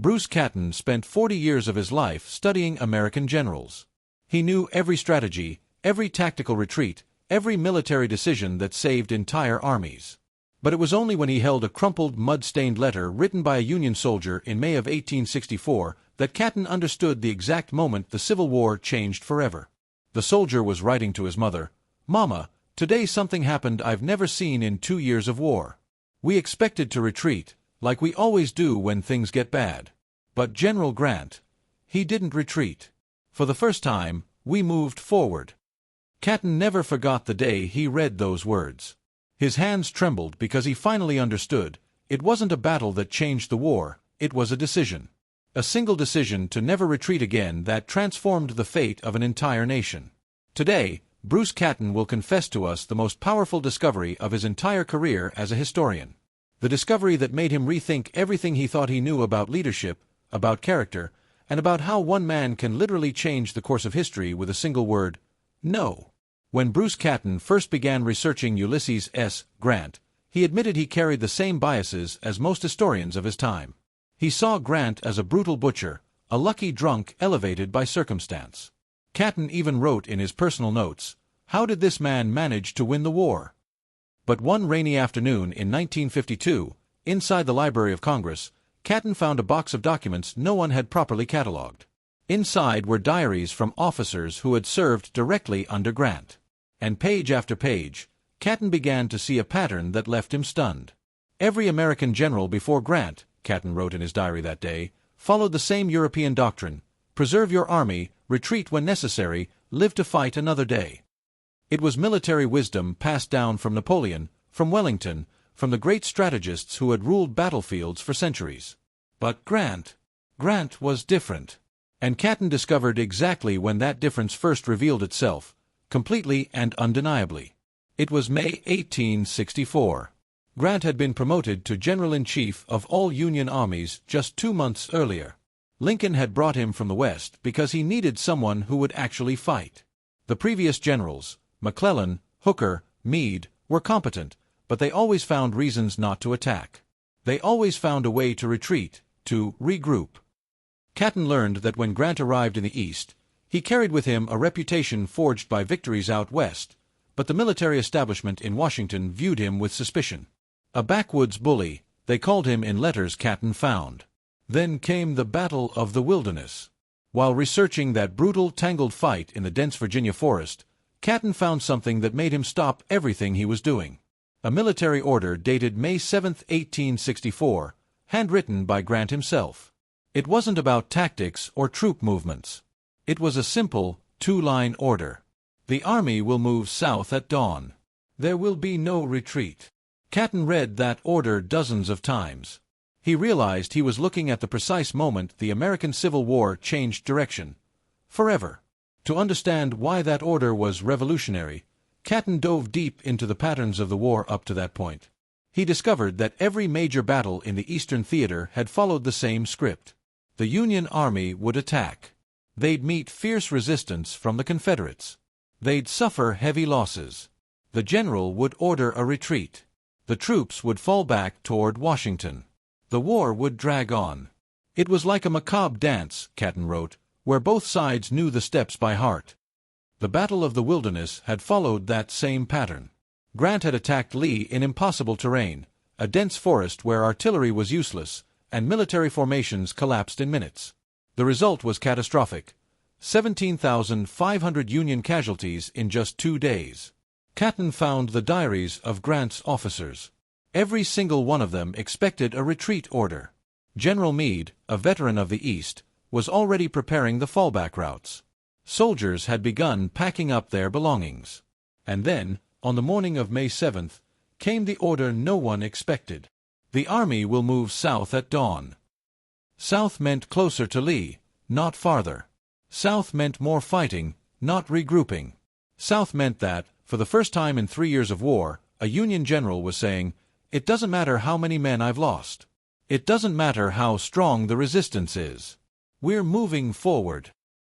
Bruce Catton spent 40 years of his life studying American generals. He knew every strategy, every tactical retreat, every military decision that saved entire armies. But it was only when he held a crumpled, mud-stained letter written by a Union soldier in May of 1864 that Catton understood the exact moment the Civil War changed forever. The soldier was writing to his mother, "Mama, today something happened I've never seen in 2 years of war. We expected to retreat, like we always do when things get bad. But General Grant, he didn't retreat. For the first time, we moved forward." Catton never forgot the day he read those words. His hands trembled because he finally understood. It wasn't a battle that changed the war, it was a decision. A single decision to never retreat again that transformed the fate of an entire nation. Today, Bruce Catton will confess to us the most powerful discovery of his entire career as a historian. The discovery that made him rethink everything he thought he knew about leadership, about character, and about how one man can literally change the course of history with a single word: no. When Bruce Catton first began researching Ulysses S. Grant, he admitted he carried the same biases as most historians of his time. He saw Grant as a brutal butcher, a lucky drunk elevated by circumstance. Catton even wrote in his personal notes, "How did this man manage to win the war?" But one rainy afternoon in 1952, inside the Library of Congress, Catton found a box of documents no one had properly catalogued. Inside were diaries from officers who had served directly under Grant. And page after page, Catton began to see a pattern that left him stunned. Every American general before Grant, Catton wrote in his diary that day, followed the same European doctrine: preserve your army, retreat when necessary, live to fight another day. It was military wisdom passed down from Napoleon, from Wellington, from the great strategists who had ruled battlefields for centuries. But Grant was different. And Catton discovered exactly when that difference first revealed itself, completely and undeniably. It was May 1864. Grant had been promoted to General-in-Chief of all Union armies just 2 months earlier. Lincoln had brought him from the West because he needed someone who would actually fight. The previous generals, McClellan, Hooker, Meade, were competent, but they always found reasons not to attack. They always found a way to retreat, to regroup. Catton learned that when Grant arrived in the East, he carried with him a reputation forged by victories out West, but the military establishment in Washington viewed him with suspicion. A backwoods bully, they called him in letters Catton found. Then came the Battle of the Wilderness. While researching that brutal, tangled fight in the dense Virginia forest, Catton found something that made him stop everything he was doing. A military order dated May 7, 1864, handwritten by Grant himself. It wasn't about tactics or troop movements. It was a simple, 2-line order. The army will move south at dawn. There will be no retreat. Catton read that order dozens of times. He realized he was looking at the precise moment the American Civil War changed direction. Forever. To understand why that order was revolutionary, Catton dove deep into the patterns of the war up to that point. He discovered that every major battle in the Eastern Theater had followed the same script. The Union Army would attack. They'd meet fierce resistance from the Confederates. They'd suffer heavy losses. The general would order a retreat. The troops would fall back toward Washington. The war would drag on. It was like a macabre dance, Catton wrote, where both sides knew the steps by heart. The Battle of the Wilderness had followed that same pattern. Grant had attacked Lee in impossible terrain, a dense forest where artillery was useless, and military formations collapsed in minutes. The result was catastrophic: 17,500 Union casualties in just 2 days. Catton found the diaries of Grant's officers. Every single one of them expected a retreat order. General Meade, a veteran of the East, was already preparing the fallback routes. Soldiers had begun packing up their belongings. And then, on the morning of May 7th, came the order no one expected. The army will move south at dawn. South meant closer to Lee, not farther. South meant more fighting, not regrouping. South meant that, for the first time in 3 years of war, a Union general was saying, "It doesn't matter how many men I've lost. It doesn't matter how strong the resistance is. We're moving forward."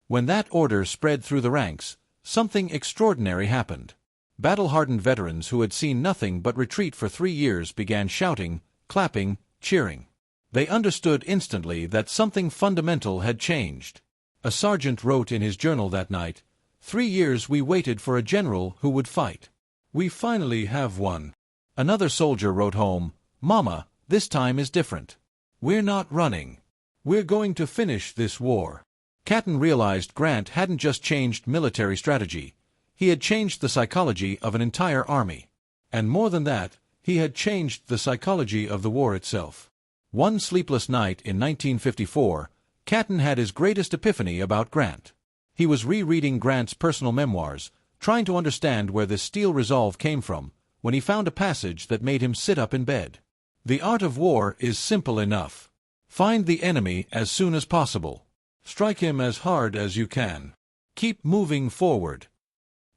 When that order spread through the ranks, something extraordinary happened. Battle-hardened veterans who had seen nothing but retreat for 3 years began shouting, clapping, cheering. They understood instantly that something fundamental had changed. A sergeant wrote in his journal that night, "3 years we waited for a general who would fight. We finally have one." Another soldier wrote home, "Mama, this time is different. We're not running. We're going to finish this war." Catton realized Grant hadn't just changed military strategy. He had changed the psychology of an entire army. And more than that, he had changed the psychology of the war itself. One sleepless night in 1954, Catton had his greatest epiphany about Grant. He was rereading Grant's personal memoirs, trying to understand where this steel resolve came from, when he found a passage that made him sit up in bed. "The art of war is simple enough. Find the enemy as soon as possible. Strike him as hard as you can. Keep moving forward."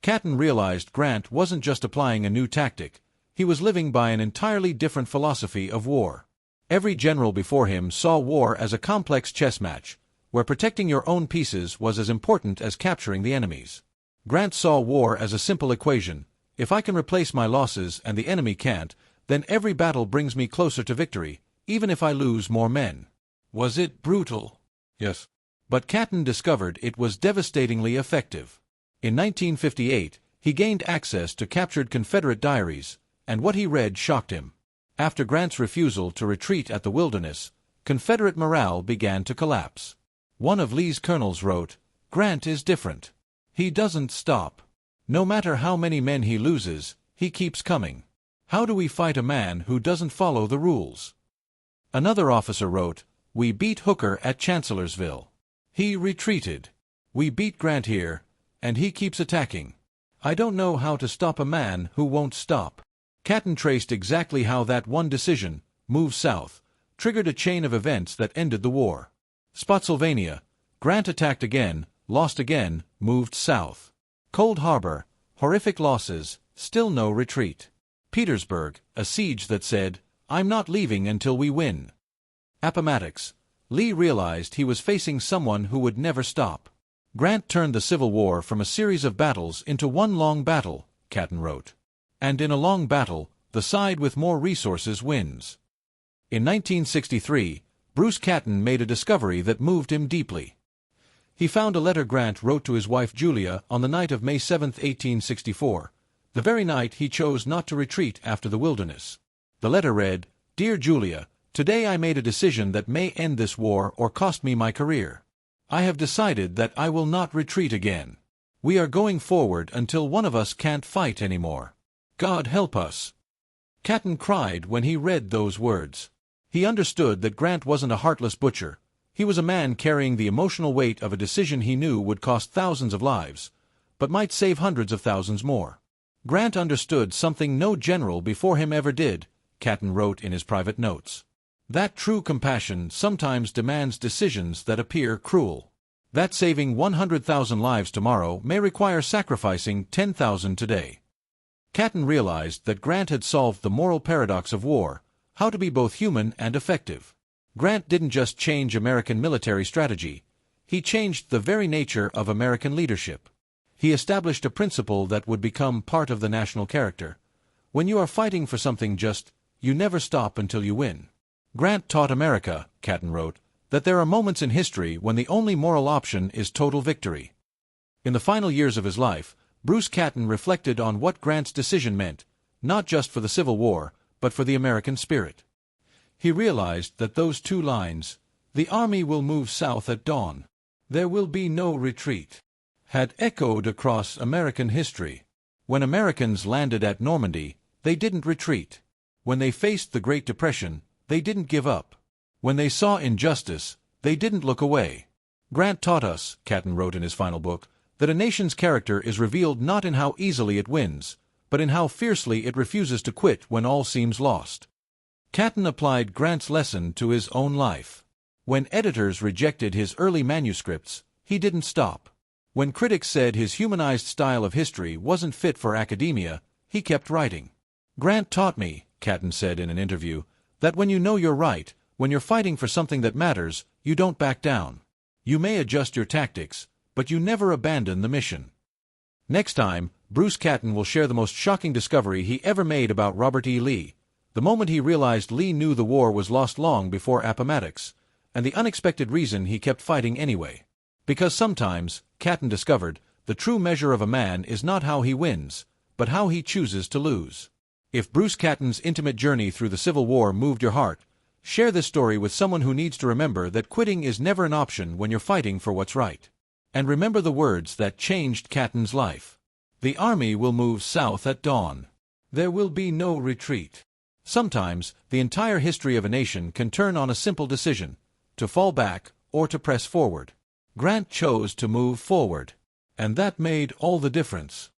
Catton realized Grant wasn't just applying a new tactic, he was living by an entirely different philosophy of war. Every general before him saw war as a complex chess match, where protecting your own pieces was as important as capturing the enemy's. Grant saw war as a simple equation: if I can replace my losses and the enemy can't, then every battle brings me closer to victory, even if I lose more men. Was it brutal? Yes. But Catton discovered it was devastatingly effective. In 1958, he gained access to captured Confederate diaries, and what he read shocked him. After Grant's refusal to retreat at the Wilderness, Confederate morale began to collapse. One of Lee's colonels wrote, "Grant is different. He doesn't stop. No matter how many men he loses, he keeps coming. How do we fight a man who doesn't follow the rules?" Another officer wrote, "We beat Hooker at Chancellorsville. He retreated. We beat Grant here, and he keeps attacking. I don't know how to stop a man who won't stop." Catton traced exactly how that one decision, move south, triggered a chain of events that ended the war. Spotsylvania, Grant attacked again, lost again, moved south. Cold Harbor, horrific losses, still no retreat. Petersburg, a siege that said, "I'm not leaving until we win." Appomattox, Lee realized he was facing someone who would never stop. Grant turned the Civil War from a series of battles into one long battle, Catton wrote. And in a long battle, the side with more resources wins. In 1963, Bruce Catton made a discovery that moved him deeply. He found a letter Grant wrote to his wife Julia on the night of May 7, 1864, the very night he chose not to retreat after the Wilderness. The letter read, "Dear Julia, today I made a decision that may end this war or cost me my career. I have decided that I will not retreat again. We are going forward until one of us can't fight anymore. God help us." Catton cried when he read those words. He understood that Grant wasn't a heartless butcher. He was a man carrying the emotional weight of a decision he knew would cost thousands of lives, but might save hundreds of thousands more. Grant understood something no general before him ever did, Catton wrote in his private notes. That true compassion sometimes demands decisions that appear cruel. That saving 100,000 lives tomorrow may require sacrificing 10,000 today. Catton realized that Grant had solved the moral paradox of war, how to be both human and effective. Grant didn't just change American military strategy, he changed the very nature of American leadership. He established a principle that would become part of the national character. When you are fighting for something just, you never stop until you win. Grant taught America, Catton wrote, that there are moments in history when the only moral option is total victory. In the final years of his life, Bruce Catton reflected on what Grant's decision meant, not just for the Civil War, but for the American spirit. He realized that those two lines, "The army will move south at dawn. There will be no retreat," had echoed across American history. When Americans landed at Normandy, they didn't retreat. When they faced the Great Depression, they didn't give up. When they saw injustice, they didn't look away. Grant taught us, Catton wrote in his final book, that a nation's character is revealed not in how easily it wins, but in how fiercely it refuses to quit when all seems lost. Catton applied Grant's lesson to his own life. When editors rejected his early manuscripts, he didn't stop. When critics said his humanized style of history wasn't fit for academia, he kept writing. "Grant taught me," Catton said in an interview, "that when you know you're right, when you're fighting for something that matters, you don't back down. You may adjust your tactics, but you never abandon the mission." Next time, Bruce Catton will share the most shocking discovery he ever made about Robert E. Lee, The moment he realized Lee knew the war was lost long before Appomattox, and the unexpected reason he kept fighting anyway. Because sometimes, Catton discovered, the true measure of a man is not how he wins, but how he chooses to lose. If Bruce Catton's intimate journey through the Civil War moved your heart, share this story with someone who needs to remember that quitting is never an option when you're fighting for what's right. And remember the words that changed Catton's life. The army will move south at dawn. There will be no retreat. Sometimes, the entire history of a nation can turn on a simple decision, to fall back or to press forward. Grant chose to move forward. And that made all the difference.